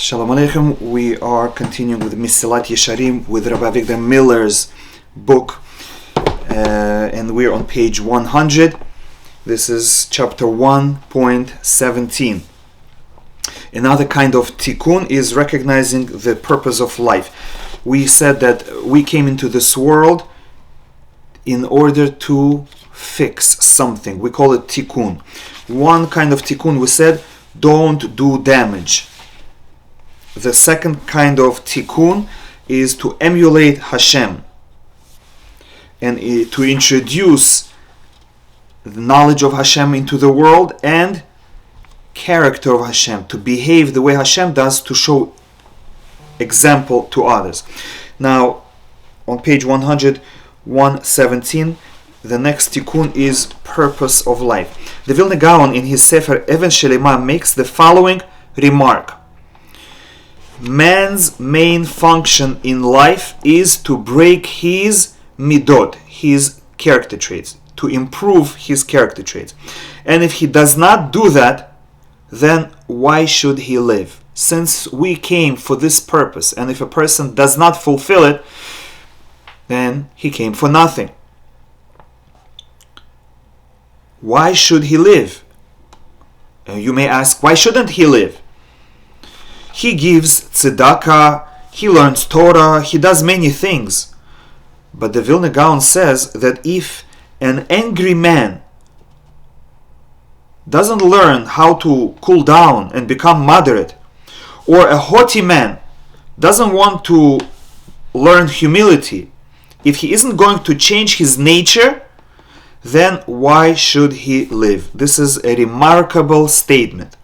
Shalom Aleichem. We are continuing with Mesilat Yesharim with Rabbi Miller's book, and we're on page 100. This is chapter 1.17. Another kind of tikkun is recognizing the purpose of life. We said that we came into this world in order to fix something. We call it tikkun. One kind of tikkun, we said, don't do damage. The second kind of tikkun is to emulate Hashem and to introduce the knowledge of Hashem into the world and character of Hashem, to behave the way Hashem does, to show example to others. Now, on page 117, the next tikkun is purpose of life. The Vilna Gaon in his Sefer Even Shelema makes the following remark. Man's main function in life is to break his midot, his character traits, to improve his character traits. And if he does not do that, then why should he live? Since we came for this purpose, and if a person does not fulfill it, then he came for nothing. Why should he live? You may ask, why shouldn't he live? He gives tzedakah, he learns Torah, he does many things. But the Vilna Gaon says that if an angry man doesn't learn how to cool down and become moderate, or a haughty man doesn't want to learn humility, if he isn't going to change his nature, then why should he live? This is a remarkable statement.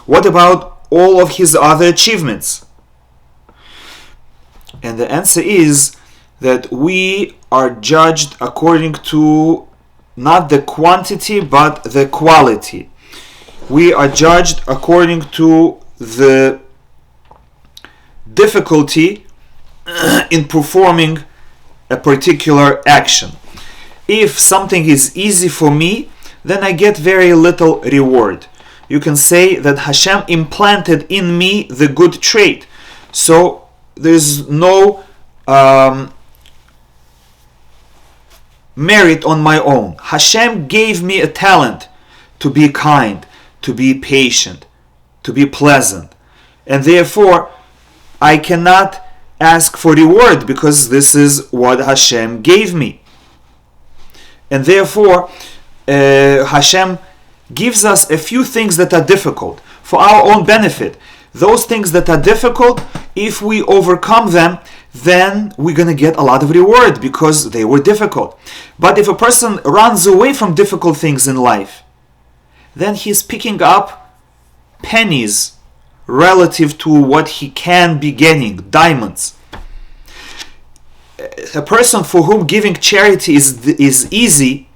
What about all of his other achievements? And the answer is that we are judged according to not the quantity but the quality. We are judged according to the difficulty in performing a particular action. If something is easy for me, then I get very little reward. You can say that Hashem implanted in me the good trait. So there's no merit on my own. Hashem gave me a talent to be kind, to be patient, to be pleasant. And therefore, I cannot ask for reward because this is what Hashem gave me. And therefore, Hashem gives us a few things that are difficult for our own benefit. Those things that are difficult, if we overcome them, then we're going to get a lot of reward because they were difficult. But if a person runs away from difficult things in life, then he's picking up pennies relative to what he can be gaining, diamonds. A person for whom giving charity is easy,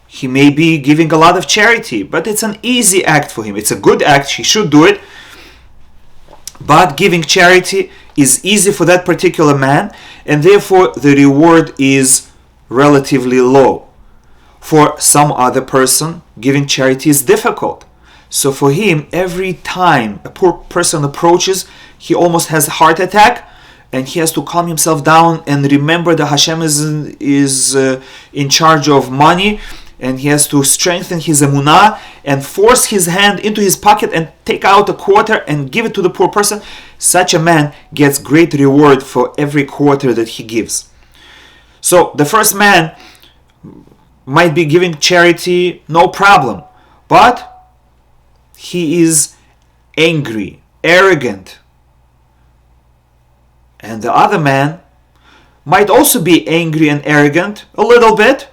he may be giving a lot of charity, but it's an easy act for him. It's a good act, he should do it. But giving charity is easy for that particular man, and therefore the reward is relatively low. For some other person, giving charity is difficult. So for him, every time a poor person approaches, he almost has a heart attack, and he has to calm himself down and remember that Hashem is in charge of money, and he has to strengthen his emunah and force his hand into his pocket and take out a quarter and give it to the poor person. Such a man gets great reward for every quarter that he gives. So the first man might be giving charity, no problem, but he is angry, arrogant. And the other man might also be angry and arrogant a little bit,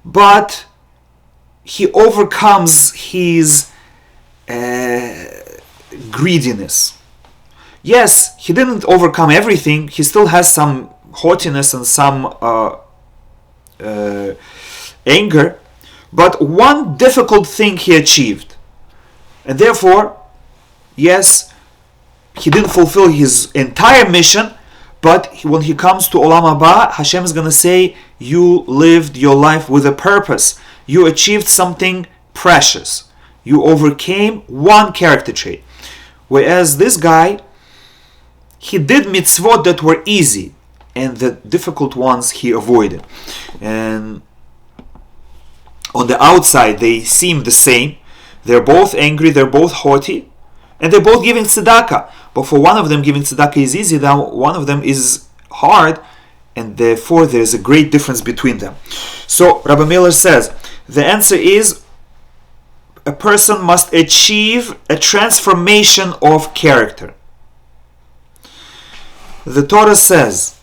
but he overcomes his greediness. Yes, he didn't overcome everything. He still has some haughtiness and some anger, but one difficult thing he achieved. And therefore, yes, he didn't fulfill his entire mission, but when he comes to Olam Haba, Hashem is going to say, you lived your life with a purpose. You achieved something precious. You overcame one character trait. Whereas this guy, he did mitzvot that were easy, and the difficult ones he avoided. And on the outside, they seem the same. They're both angry, they're both haughty, and they're both giving tzedakah. But for one of them, giving tzedakah is easy, now one of them is hard, and therefore there's a great difference between them. So Rabbi Miller says, the answer is, a person must achieve a transformation of character. The Torah says,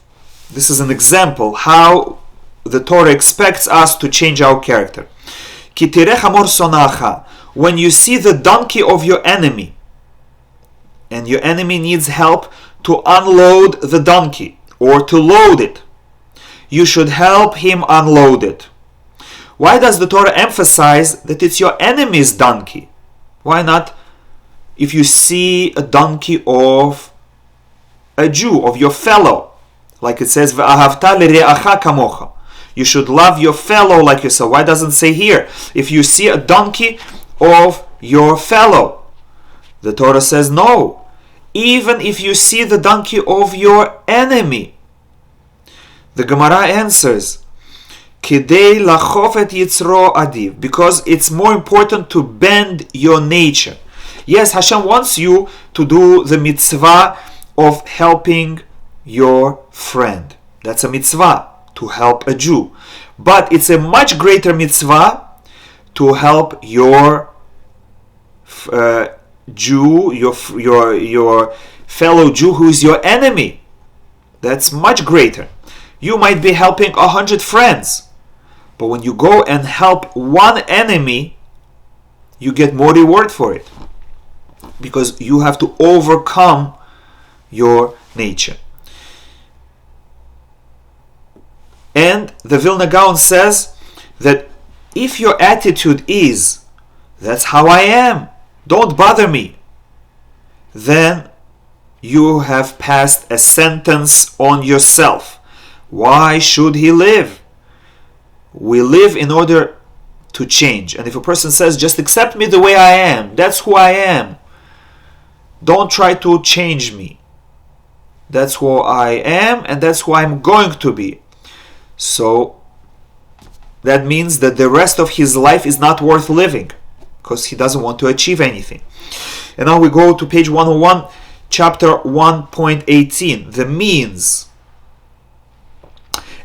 this is an example how the Torah expects us to change our character. Ki tireh hamor sonacha, when you see the donkey of your enemy, and your enemy needs help to unload the donkey or to load it, you should help him unload it. Why does the Torah emphasize that it's your enemy's donkey? Why not if you see a donkey of a Jew, of your fellow? Like it says, V'ahavta l're'acha kamocha. You should love your fellow like yourself. Why doesn't it say here, if you see a donkey of your fellow? The Torah says no. Even if you see the donkey of your enemy. The Gemara answers, Kidei lachof et yitzro adiv, because it's more important to bend your nature. Yes, Hashem wants you to do the mitzvah of helping your friend. That's a mitzvah, to help a Jew. But it's a much greater mitzvah to help your Jew, your fellow Jew who is your enemy. That's much greater. You might be helping 100 friends, but when you go and help one enemy, you get more reward for it, because you have to overcome your nature. And the Vilna Gaon says that if your attitude is, that's how I am, don't bother me, then you have passed a sentence on yourself. Why should he live? We live in order to change. And if a person says, just accept me the way I am, that's who I am, don't try to change me, that's who I am and that's who I'm going to be, so that means that the rest of his life is not worth living, because he doesn't want to achieve anything. And now we go to page 101, chapter 1.18, the means.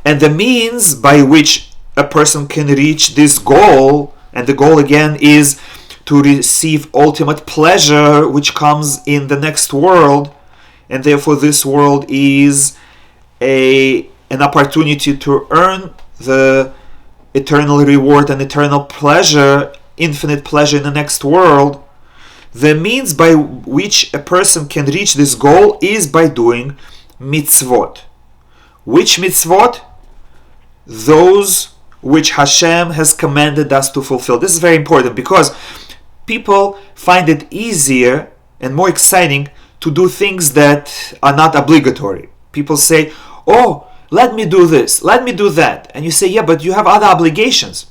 And the means by which a person can reach this goal, and the goal again is to receive ultimate pleasure which comes in the next world, and therefore this world is an opportunity to earn the eternal reward and eternal pleasure, infinite pleasure in the next world. The means by which a person can reach this goal is by doing mitzvot. Which mitzvot? Those which Hashem has commanded us to fulfill. This is very important, because people find it easier and more exciting to do things that are not obligatory. People say, oh, let me do this, let me do that. And you say, yeah, but you have other obligations.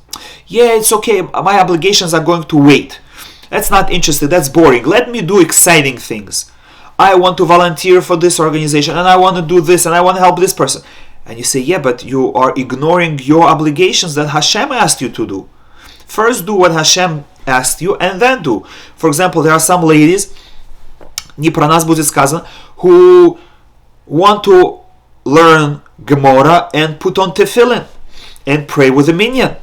Yeah, it's okay, my obligations are going to wait. That's not interesting, that's boring. Let me do exciting things. I want to volunteer for this organization, and I want to do this, and I want to help this person. And you say, yeah, but you are ignoring your obligations that Hashem asked you to do. First do what Hashem asked you, and then do. For example, there are some ladies, не про нас будет сказано, who want to learn Gemara and put on tefillin and pray with a minyan.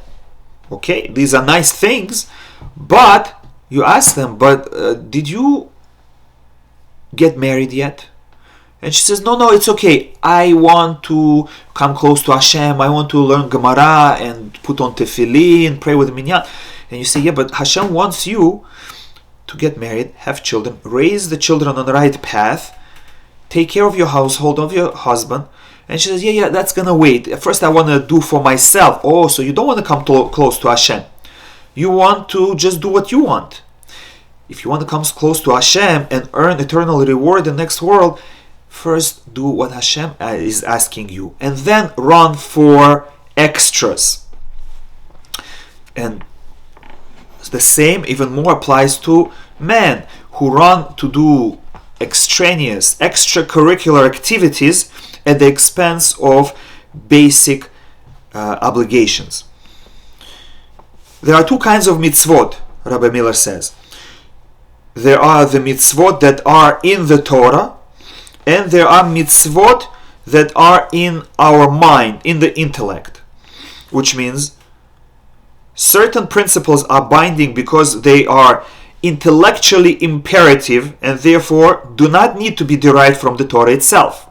Okay, these are nice things, but you ask them, but did you get married yet? And she says, no, it's okay. I want to come close to Hashem. I want to learn Gemara and put on tefillin, pray with a minyan. And you say, yeah, but Hashem wants you to get married, have children, raise the children on the right path, take care of your household, of your husband. And she says, yeah, that's going to wait. First I want to do for myself. Oh, so you don't want to come close to Hashem. You want to just do what you want. If you want to come close to Hashem and earn eternal reward in the next world, first do what Hashem is asking you. And then run for extras. And the same, even more, applies to men who run to do extraneous, extracurricular activities at the expense of basic obligations. There are two kinds of mitzvot, Rabbi Miller says. There are the mitzvot that are in the Torah, and there are mitzvot that are in our mind, in the intellect, which means certain principles are binding because they are intellectually imperative and therefore do not need to be derived from the Torah itself.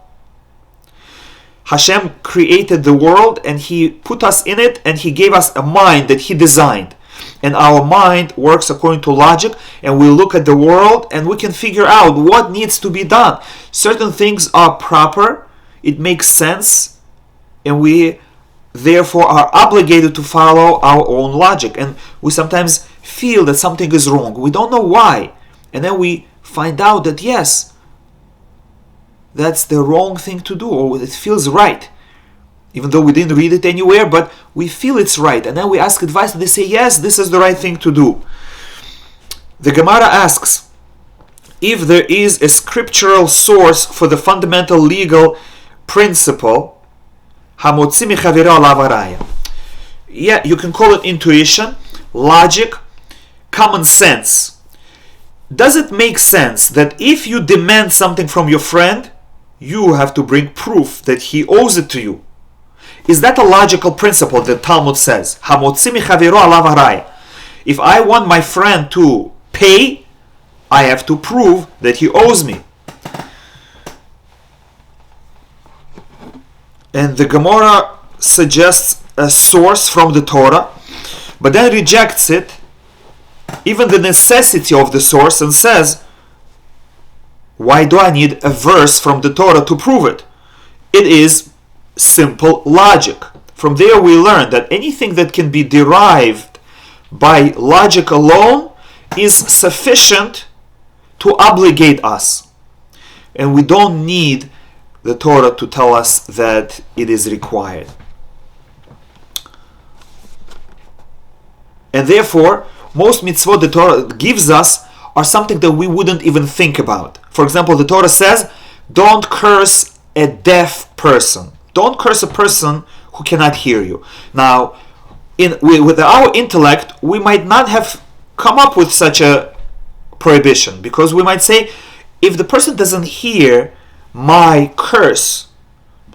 Hashem created the world and He put us in it, and He gave us a mind that He designed. And our mind works according to logic, and we look at the world and we can figure out what needs to be done. Certain things are proper, it makes sense, and we therefore are obligated to follow our own logic. And we sometimes feel that something is wrong. We don't know why. And then we find out that yes, that's the wrong thing to do, or it feels right. Even though we didn't read it anywhere, but we feel it's right. And then we ask advice and they say, yes, this is the right thing to do. The Gemara asks, if there is a scriptural source for the fundamental legal principle, hamotzi michavero alav haraya. Yeah, you can call it intuition, logic, common sense. Does it make sense that if you demand something from your friend, you have to bring proof that he owes it to you? Is that a logical principle that Talmud says? Hamotzi michavero alav haraya. If I want my friend to pay, I have to prove that he owes me. And the Gemara suggests a source from the Torah, but then rejects it, even the necessity of the source, and says, why do I need a verse from the Torah to prove it? It is simple logic. From there we learn that anything that can be derived by logic alone is sufficient to obligate us. And we don't need the Torah to tell us that it is required. And therefore, most mitzvot the Torah gives us are something that we wouldn't even think about. For example, the Torah says, don't curse a deaf person. Don't curse a person who cannot hear you. Now, with our intellect, we might not have come up with such a prohibition, because we might say, if the person doesn't hear my curse,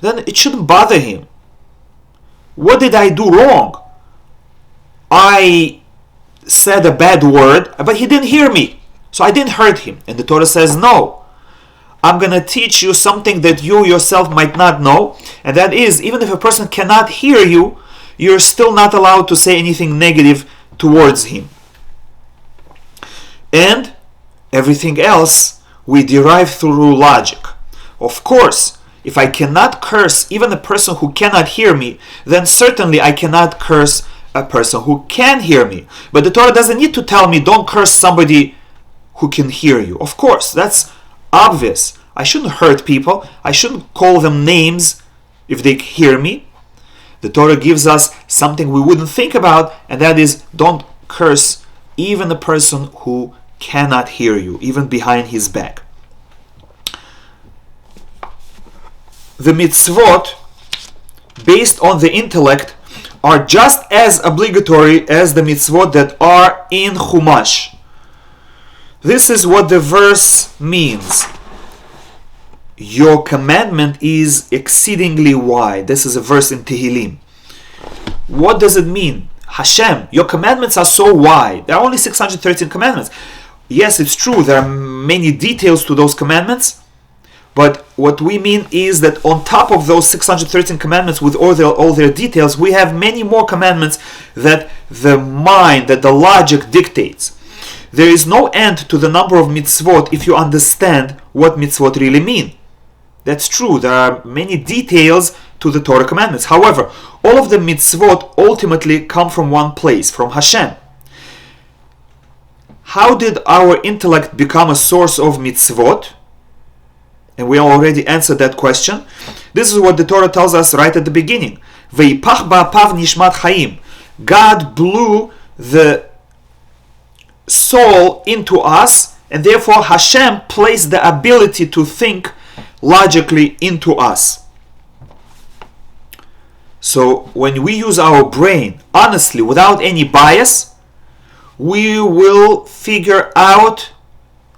then it shouldn't bother him. What did I do wrong? I said a bad word, but he didn't hear me, so I didn't hurt him. And the Torah says, no. I'm going to teach you something that you yourself might not know, and that is, even if a person cannot hear you, you're still not allowed to say anything negative towards him. And everything else we derive through logic. Of course, if I cannot curse even a person who cannot hear me, then certainly I cannot curse a person who can hear me. But the Torah doesn't need to tell me, don't curse somebody who can hear you. Of course, that's obvious. I shouldn't hurt people. I shouldn't call them names if they hear me. The Torah gives us something we wouldn't think about, and that is, don't curse even a person who cannot hear you, even behind his back. The mitzvot based on the intellect are just as obligatory as the mitzvot that are in Chumash. This is what the verse means. Your commandment is exceedingly wide. This is a verse in Tehillim. What does it mean? Hashem, your commandments are so wide. There are only 613 commandments. Yes, it's true, there are many details to those commandments, but what we mean is that on top of those 613 commandments with all their details, we have many more commandments that the mind, that the logic dictates. There is no end to the number of mitzvot if you understand what mitzvot really mean. That's true, there are many details to the Torah commandments. However, all of the mitzvot ultimately come from one place, from Hashem. How did our intellect become a source of mitzvot? And we already answered that question. This is what the Torah tells us right at the beginning. Veipach ba'apav nishmat chaim. God blew the soul into us, And therefore Hashem placed the ability to think logically into us. So when we use our brain honestly, without any bias, we will figure out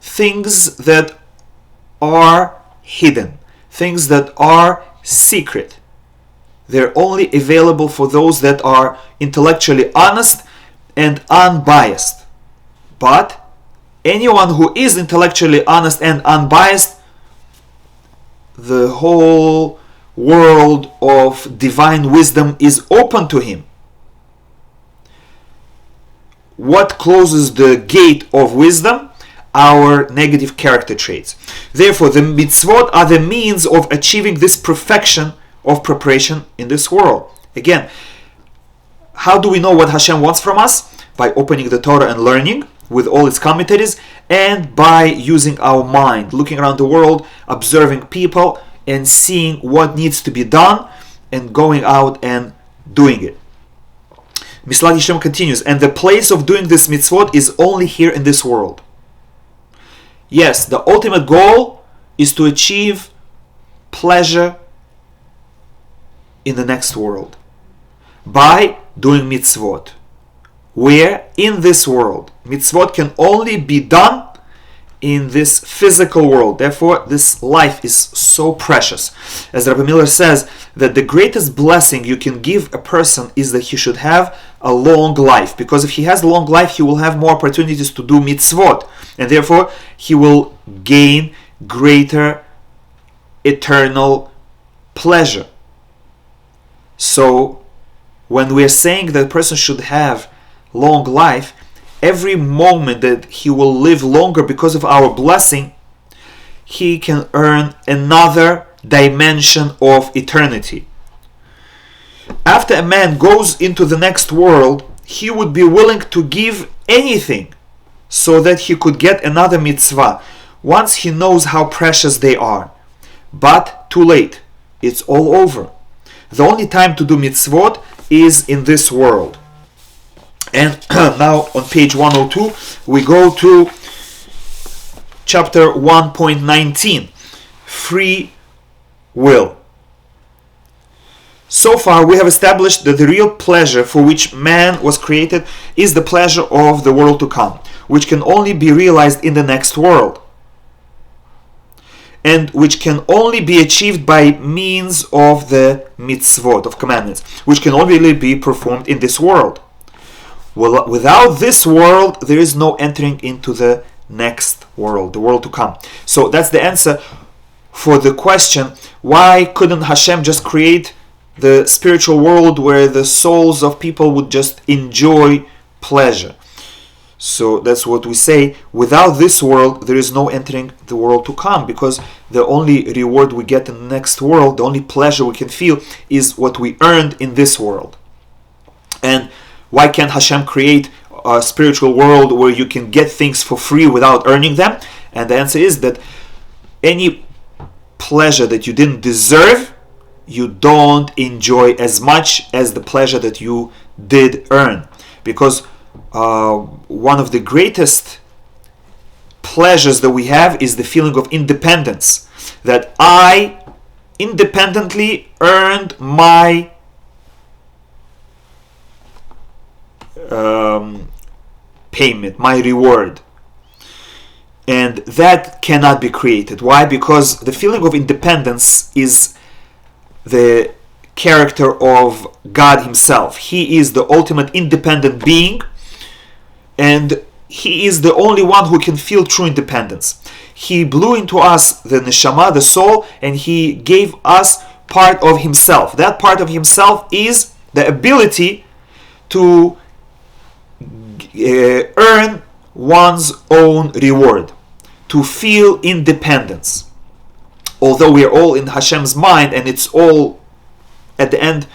things that are hidden, things that are secret. They're only available for those that are intellectually honest and unbiased. But anyone who is intellectually honest and unbiased, the whole world of divine wisdom is open to him. What closes the gate of wisdom? Our negative character traits. Therefore, the mitzvot are the means of achieving this perfection of preparation in this world. Again, how do we know what Hashem wants from us? By opening the Torah and learning with all its commentaries, and by using our mind, looking around the world, observing people, and seeing what needs to be done, and going out and doing it. Mesilat Yesharim continues, and the place of doing this mitzvot is only here in this world. Yes, the ultimate goal is to achieve pleasure in the next world by doing mitzvot. Where? In this world. Mitzvot can only be done in this physical world. Therefore, this life is so precious. As Rabbi Miller says, that the greatest blessing you can give a person is that he should have a long life. Because if he has a long life, he will have more opportunities to do mitzvot. And therefore, he will gain greater eternal pleasure. So, when we are saying that a person should have long life, every moment that he will live longer because of our blessing, he can earn another dimension of eternity. After a man goes into the next world, he would be willing to give anything so that he could get another mitzvah once he knows how precious they are. But too late. It's all over. The only time to do mitzvot is in this world. And now on page 102, we go to chapter 1.19, free will. So far, we have established that the real pleasure for which man was created is the pleasure of the world to come, which can only be realized in the next world, and which can only be achieved by means of the mitzvot, of commandments, which can only be performed in this world. Well, without this world, there is no entering into the next world, the world to come. So that's the answer for the question, why couldn't Hashem just create the spiritual world where the souls of people would just enjoy pleasure? So that's what we say, without this world, there is no entering the world to come, because the only reward we get in the next world, the only pleasure we can feel, is what we earned in this world. And why can't Hashem create a spiritual world where you can get things for free without earning them? And the answer is that any pleasure that you didn't deserve, you don't enjoy as much as the pleasure that you did earn. Because one of the greatest pleasures that we have is the feeling of independence. That I independently earned my payment, my reward. And that cannot be created. Why? Because the feeling of independence is the character of God Himself. He is the ultimate independent being, and He is the only one who can feel true independence. He blew into us the neshama, the soul, and He gave us part of Himself. That part of Himself is the ability to earn one's own reward, to feel independence. Although we are all in Hashem's mind, and it's all at the end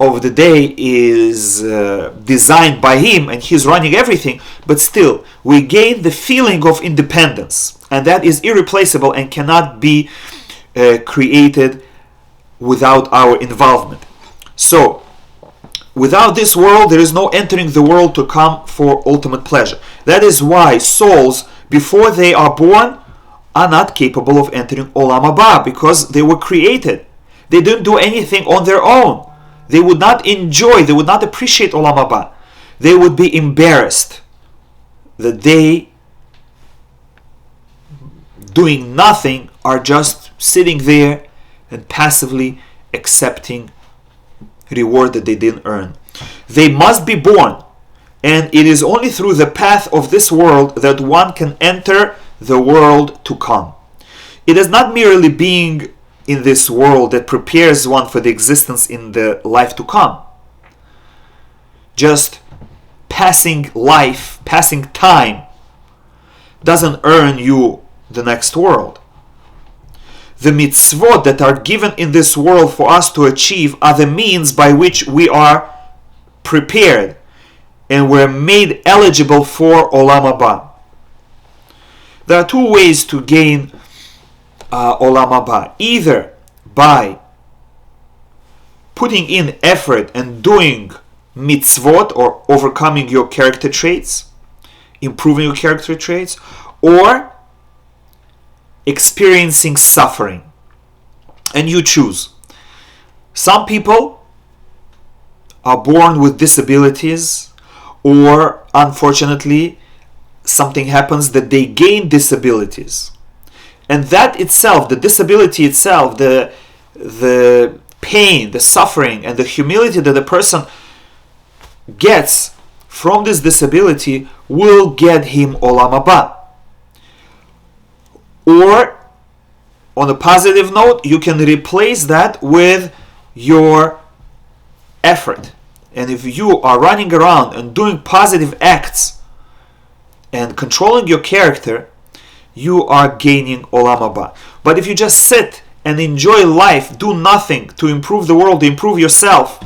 of the day is designed by Him, and He's running everything, but still we gain the feeling of independence, and that is irreplaceable and cannot be created without our involvement. So without this world, there is no entering the world to come for ultimate pleasure. That is why souls before they are born are not capable of entering Olam Haba because they were created. They didn't do anything on their own. They would not enjoy, they would not appreciate Olam Haba. They would be embarrassed that they, doing nothing, are just sitting there and passively accepting reward that they didn't earn. They must be born, and it is only through the path of this world that one can enter the world to come. It is not merely being in this world that prepares one for the existence in the life to come. Just passing life, passing time, doesn't earn you the next world. The mitzvot that are given in this world for us to achieve are the means by which we are prepared and we're made eligible for Olam Haba. There are two ways to gain Olam Haba. Either by putting in effort and doing mitzvot or overcoming your character traits, improving your character traits, or experiencing suffering. And you choose. Some people are born with disabilities, or unfortunately something happens that they gain disabilities. And that itself, the disability itself, the pain, the suffering, and the humility that the person gets from this disability will get him Olam Haba. Or, on a positive note, you can replace that with your effort. And if you are running around and doing positive acts and controlling your character, you are gaining Olam Haba. But if you just sit and enjoy life, do nothing to improve the world, to improve yourself,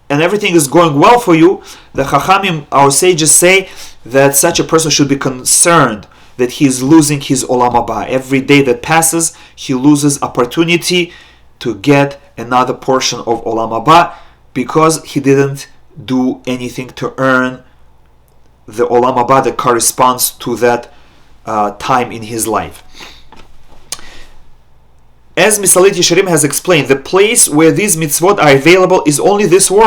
and everything is going well for you, the Chachamim, our sages, say that such a person should be concerned that he is losing his Olam Haba. Every day that passes, he loses opportunity to get another portion of Olam Haba because he didn't do anything to earn the Olam Haba that corresponds to that time in his life. As Mesilat Yesharim has explained, the place where these mitzvot are available is only this world.